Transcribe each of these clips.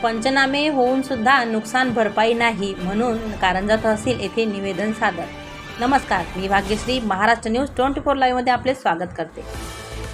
पंचनामे होऊन सुद्धा नुकसान भरपाई नाही म्हणून कारंजा तहसील येथे निवेदन सादर। नमस्कार, मी भाग्यश्री महाराष्ट्र न्यूज 24 लाईव्हमध्ये आपले स्वागत करते।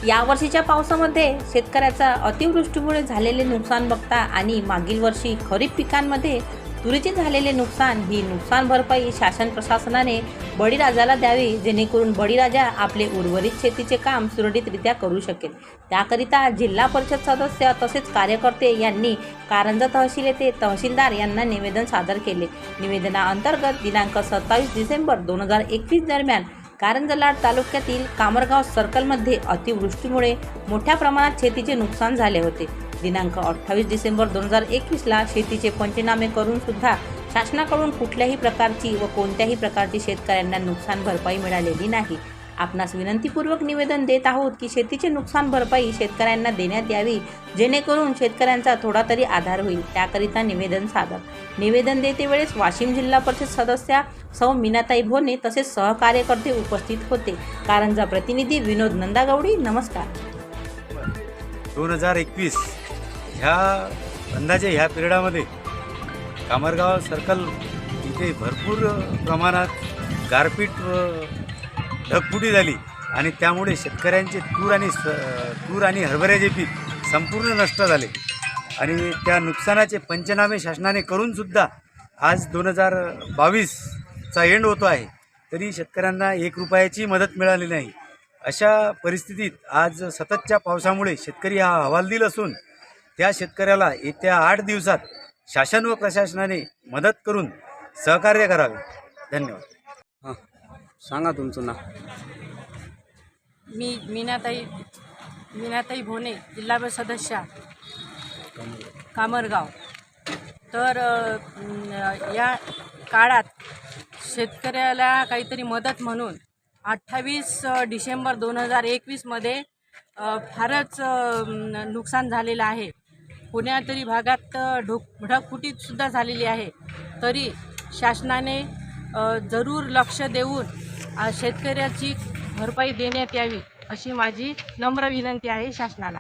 यावर्षीच्या पावसामध्ये शेतकऱ्याचा अतिवृष्टीमुळे झालेले नुकसान बघता आणि मागील वर्षी खरीप पिकांमध्ये तुरीचे झालेले नुकसान ही नुकसान भरपाई शासन प्रशासनाने बळीराजाला द्यावी, जेणेकरून बळीराजा आपले उर्वरित शेतीचे काम सुरळीतरित्या करू शकेल। त्याकरिता जिल्हा परिषद सदस्य तसेच कार्यकर्ते यांनी कारंजा तहसील येथे तहसीलदार यांना निवेदन सादर केले। निवेदनाअंतर्गत दिनांक 27 डिसेंबर 2021 दरम्यान कारंजा तालुक्यातील कामरगाव सर्कलमध्ये अतिवृष्टीमुळे मोठ्या प्रमाणात शेतीचे नुकसान झाले होते। दिनांक 28 डिसेंबर 2021ला शेतीचे पंचनामे करून सुद्धा शासनाकडून कुठल्याही प्रकारची व कोणत्याही प्रकारची शेतकऱ्यांना नुकसान भरपाई मिळालेली नाही। आपणास विनंतीपूर्वक निवेदन देत आहोत की शेतीचे नुकसान भरपाई शेतकऱ्यांना देण्यात यावी, जेणेकरून शेतकऱ्यांचा थोडा तरी आधार होईल। त्याकरिता निवेदन सादर। निवेदन देते वेळेस वाशिम जिल्हा परिषद सदस्या सौ मीनाताई भोने तसेच सहकार्यकर्ते उपस्थित होते। कारंजा प्रतिनिधी विनोद नंदागौडी। नमस्कार। 2021 ह्या अंदाजे ह्या पिरियडामध्ये कामरगाव सर्कल इथे भरपूर प्रमाणात गारपीट व ढगफुटी झाली आणि त्यामुळे शेतकऱ्यांचे तूर आणि हरभऱ्याचे पीक संपूर्ण नष्ट झाले आणि त्या नुकसानाचे पंचनामे शासनाने करूनसुद्धा आज 2022चा एंड होतो आहे, तरी शेतकऱ्यांना 1 रुपयाची मदत मिळाली नाही। अशा परिस्थितीत आज सततच्या पावसामुळे शेतकरी हा हवालदिल असून त्या शेतकऱ्याला येत्या 8 दिवसात शासन व प्रशासनाने मदत करून सहकार्य करावे। धन्यवाद। सांगा तुमचं नाव। मी मीनाताई भोने, जिल्हा परिषद सदस्य कामरगाव। तर या काळात शेतकऱ्याला काहीतरी मदत म्हणून 28 डिसेंबर 2021मध्ये फारच नुकसान झालेलं आहे। पुण्यातरी भागात ढगफुटीसुद्धा झालेली आहे, तरी शासनाने जरूर लक्ष देऊन शेतकऱ्याची भरपाई देण्यात यावी अशी माझी नम्र विनंती आहे शासनाला।